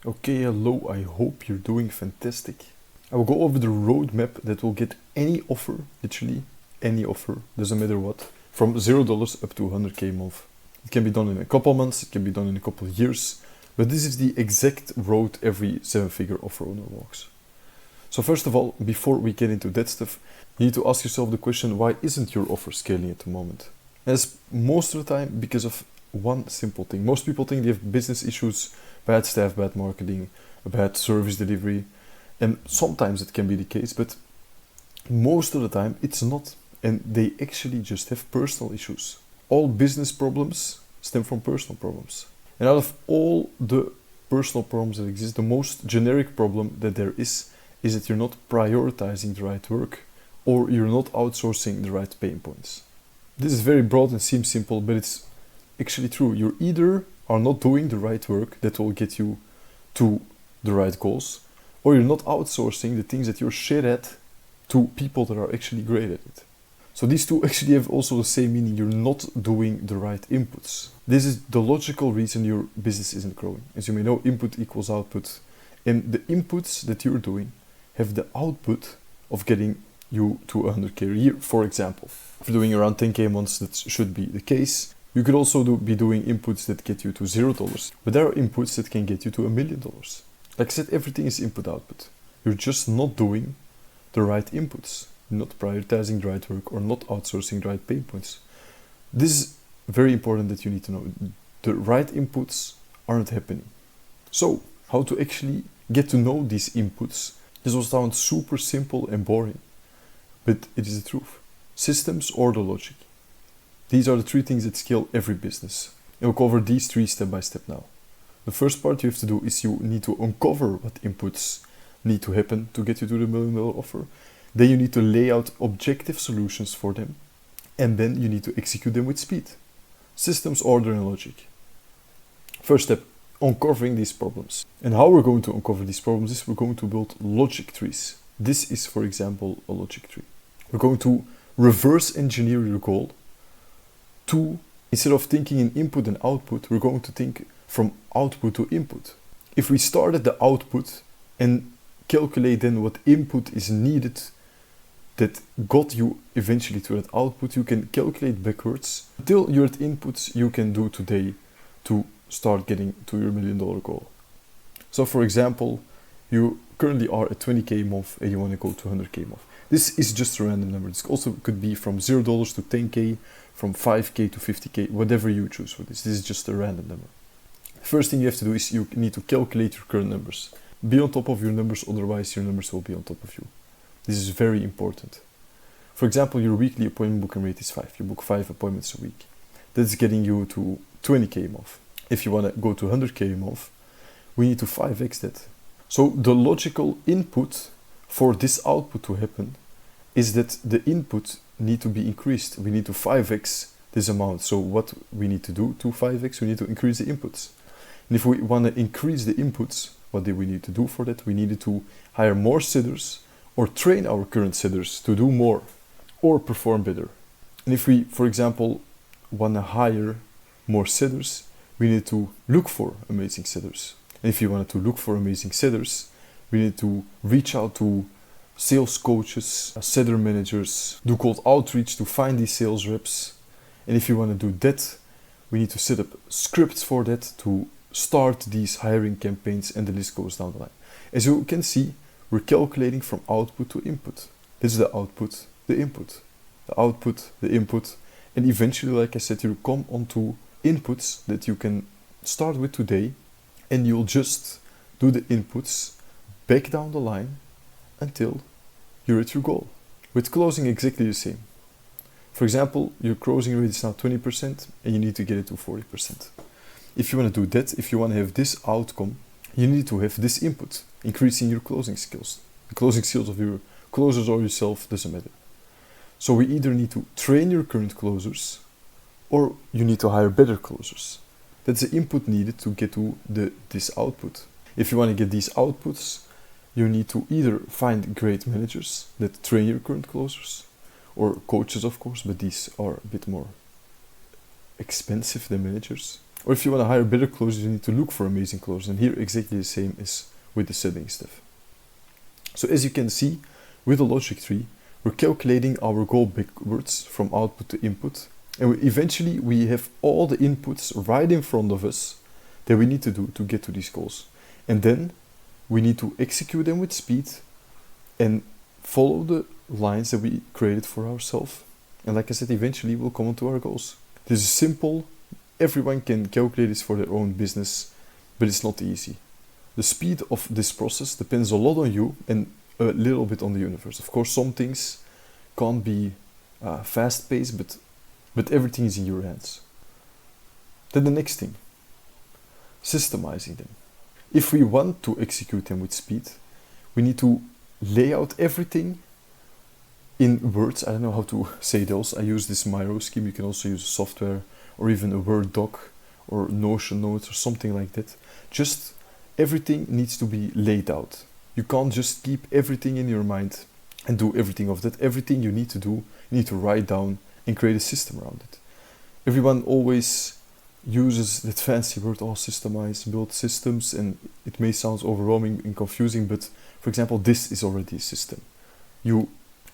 Okay, hello, I hope you're doing fantastic. I will go over the roadmap that will get any offer, literally any offer, doesn't matter what, from $0 up to 100k a month. It can be done in a couple months, it can be done in a couple of years, but this is the exact road every 7-figure offer owner walks. So first of all, before we get into that stuff, you need to ask yourself the question, why isn't your offer scaling at the moment? And it's most of the time because of one simple thing. Most people think they have business issues, bad staff, bad marketing, bad service delivery, and sometimes it can be the case, but most of the time it's not. And they actually just have personal issues. All business problems stem from personal problems. And out of all the personal problems that exist, the most generic problem that there is that you're not prioritizing the right work or you're not outsourcing the right pain points. This is very broad and seems simple, but it's actually true. You either are not doing the right work that will get you to the right goals, or you're not outsourcing the things that you're shit at to people that are actually great at it. So these two actually have also the same meaning. You're not doing the right inputs. This is the logical reason your business isn't growing. As you may know, input equals output. And the inputs that you're doing have the output of getting you to 100k a year, for example. If you're doing around 10k a month, that should be the case. You could also be doing inputs that get you to $0, but there are inputs that can get you to $1 million. Like I said, everything is input-output. You're just not doing the right inputs, not prioritizing the right work or not outsourcing the right pain points. This is very important that you need to know. The right inputs aren't happening. So, how to actually get to know these inputs? This will sound super simple and boring, but it is the truth. Systems, order, logic. These are the three things that scale every business. And we'll cover these three step by step now. The first part you have to do is you need to uncover what inputs need to happen to get you to the $1 million offer. Then you need to lay out objective solutions for them. And then you need to execute them with speed. Systems, order, and logic. First step, uncovering these problems. And how we're going to uncover these problems is we're going to build logic trees. This is, for example, a logic tree. We're going to reverse engineer your goal to, instead of thinking in input and output, we're going to think from output to input. If we start at the output and calculate then what input is needed that got you eventually to that output, you can calculate backwards until you're at inputs you can do today to start getting to your $1 million goal. So for example, you currently are at 20k a month and you want to go to 100k a month. This is just a random number. This also could be from $0 to 10k, from 5k to 50k, whatever you choose for this. This is just a random number. First thing you have to do is you need to calculate your current numbers. Be on top of your numbers, otherwise your numbers will be on top of you. This is very important. For example, your weekly appointment booking rate is 5. You book 5 appointments a week. That's getting you to 20k a month. If you want to go to 100k a month, we need to 5x that. So the logical input for this output to happen is that the input need to be increased. We need to 5x this amount. So what we need to do to 5x, we need to increase the inputs. And if we want to increase the inputs, what do we need to do for that? We needed to hire more sitters or train our current sitters to do more or perform better. And if we, for example, want to hire more sitters, we need to look for amazing sitters. And if you wanted to look for amazing sitters, we need to reach out to sales coaches, sitter managers, do cold outreach to find these sales reps. And if you want to do that, we need to set up scripts for that to start these hiring campaigns, and the list goes down the line. As you can see, we're calculating from output to input. This is the output, the input, the output, the input, and eventually, like I said, you'll come onto inputs that you can start with today, and you'll just do the inputs back down the line until you're at your goal. With closing exactly the same. For example, your closing rate is now 20% and you need to get it to 40%. If you want to do that, if you want to have this outcome, you need to have this input, increasing your closing skills. The closing skills of your closers or yourself doesn't matter. So we either need to train your current closers or you need to hire better closers. That's the input needed to get to this output. If you want to get these outputs, you need to either find great managers that train your current closers, or coaches of course, but these are a bit more expensive than managers. Or if you want to hire better closers, you need to look for amazing closers. And here exactly the same is with the setting stuff. So as you can see, with the logic tree, we're calculating our goal backwards from output to input. And eventually we have all the inputs right in front of us that we need to do to get to these goals. And then we need to execute them with speed and follow the lines that we created for ourselves. And like I said, eventually we'll come onto our goals. This is simple. Everyone can calculate this for their own business, but it's not easy. The speed of this process depends a lot on you and a little bit on the universe. Of course, some things can't be fast-paced, but everything is in your hands. Then the next thing, systemizing them. If we want to execute them with speed, we need to lay out everything in words. I don't know how to say those. I use this Miro scheme. You can also use software or even a Word doc or Notion notes or something like that. Just everything needs to be laid out. You can't just keep everything in your mind and do everything of that. Everything you need to do, you need to write down and create a system around it. Everyone always uses that fancy word, systemize, build systems, and it may sound overwhelming and confusing, but for example, this is already a system. You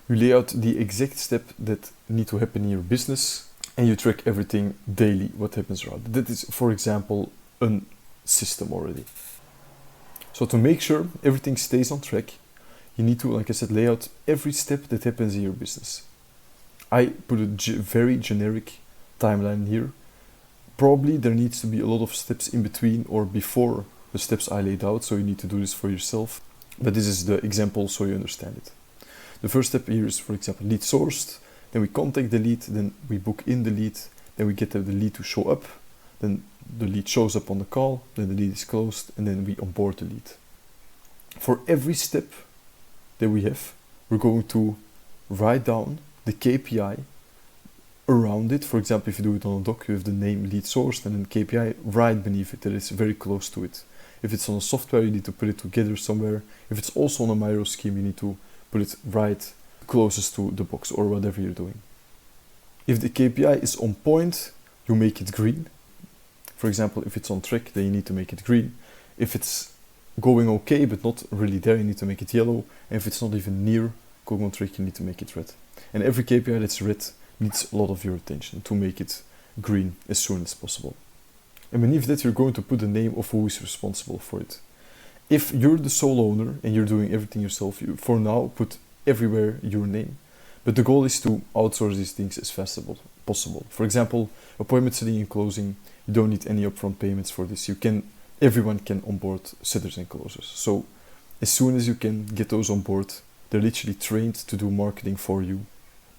lay out the exact step that need to happen in your business, and you track everything daily, what happens around it. That is, for example, a system already. So to make sure everything stays on track, you need to, like I said, lay out every step that happens in your business. I put a very generic timeline here. Probably there needs to be a lot of steps in between or before the steps I laid out, so you need to do this for yourself. But this is the example so you understand it. The first step here is, for example, lead sourced. Then we contact the lead, then we book in the lead, then we get the lead to show up, then the lead shows up on the call, then the lead is closed, and then we onboard the lead. For every step that we have, we're going to write down the KPI around it. For example, if you do it on a doc, you have the name lead sourced and then KPI right beneath it, that is very close to it. If it's on a software, you need to put it together somewhere. If it's also on a Miro scheme, you need to put it right closest to the box or whatever you're doing. If the KPI is on point, you make it green. For example, if it's on track, then you need to make it green. If it's going okay, but not really there, you need to make it yellow. And if it's not even near going on track, you need to make it red. And every KPI that's red needs a lot of your attention to make it green as soon as possible. And beneath that, you're going to put the name of who is responsible for it. If you're the sole owner and you're doing everything yourself, you for now put everywhere your name. But the goal is to outsource these things as fast as possible. For example, appointment setting and closing, you don't need any upfront payments for this. Everyone can onboard setters and closers. So as soon as you can get those on board, they're literally trained to do marketing for you.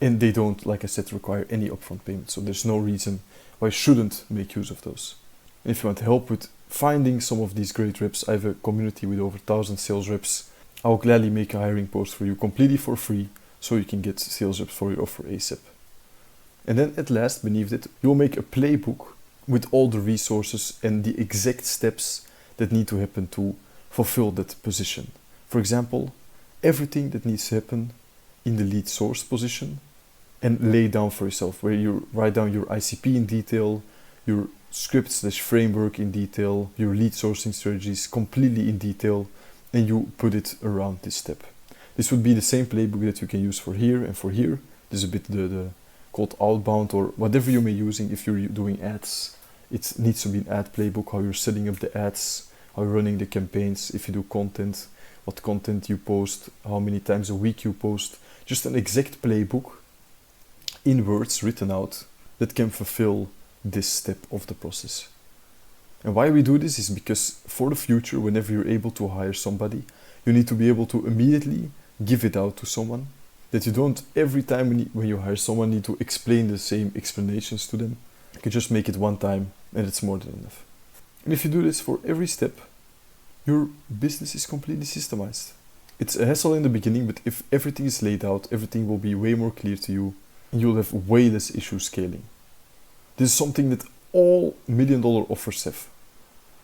And they don't, like I said, require any upfront payment. So there's no reason why you shouldn't make use of those. And if you want help with finding some of these great reps, I have a community with over 1,000 sales reps. I will gladly make a hiring post for you completely for free, so you can get sales reps for your offer ASAP. And then at last, beneath it, you'll make a playbook with all the resources and the exact steps that need to happen to fulfill that position. For example, everything that needs to happen in the lead source position, and lay down for yourself, where you write down your ICP in detail, your script/framework in detail, your lead sourcing strategies completely in detail, and you put it around this step. This would be the same playbook that you can use for here and for here. This is a bit the called outbound or whatever you may be using. If you're doing ads, it needs to be an ad playbook, how you're setting up the ads, how you're running the campaigns. If you do content, what content you post, how many times a week you post. Just an exact playbook in words written out that can fulfill this step of the process. And why we do this is because for the future, whenever you're able to hire somebody, you need to be able to immediately give it out to someone, that you don't every time when you hire someone need to explain the same explanations to them. You can just make it one time and it's more than enough. And if you do this for every step, your business is completely systemized. It's a hassle in the beginning, but if everything is laid out, everything will be way more clear to you and you'll have way less issues scaling. This is something that all $1 million offers have.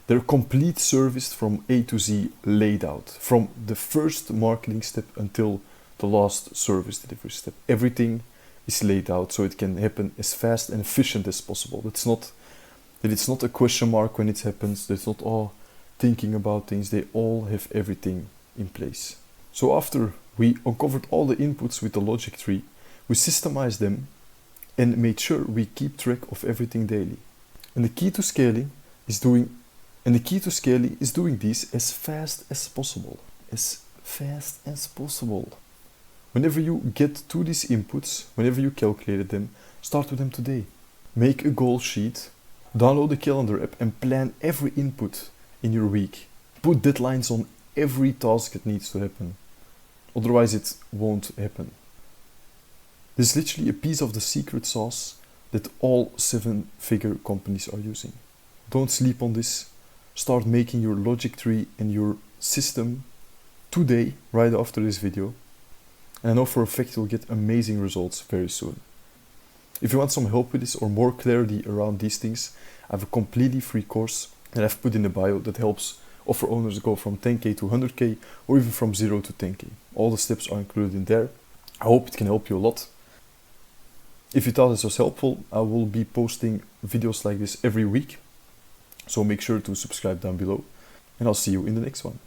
They're complete service from A to Z laid out, from the first marketing step until the last service delivery step. Everything is laid out so it can happen as fast and efficient as possible. It's not That it's not a question mark when it happens, that it's not all thinking about things, they all have everything in place. So after we uncovered all the inputs with the logic tree, we systemized them and made sure we keep track of everything daily. And the key to scaling is doing this as fast as possible. As fast as possible. Whenever you get to these inputs, whenever you calculated them, start with them today. Make a goal sheet, download the calendar app and plan every input in your week. Put deadlines on every task that needs to happen. Otherwise it won't happen. This is literally a piece of the secret sauce that all 7-figure companies are using. Don't sleep on this. Start making your logic tree and your system today, right after this video. And I know for a fact you'll get amazing results very soon. If you want some help with this or more clarity around these things, I have a completely free course that I've put in the bio that helps offer owners go from 10k to 100k or even from 0 to 10k. All the steps are included in there. I hope it can help you a lot. If you thought this was helpful, I will be posting videos like this every week. So make sure to subscribe down below and I'll see you in the next one.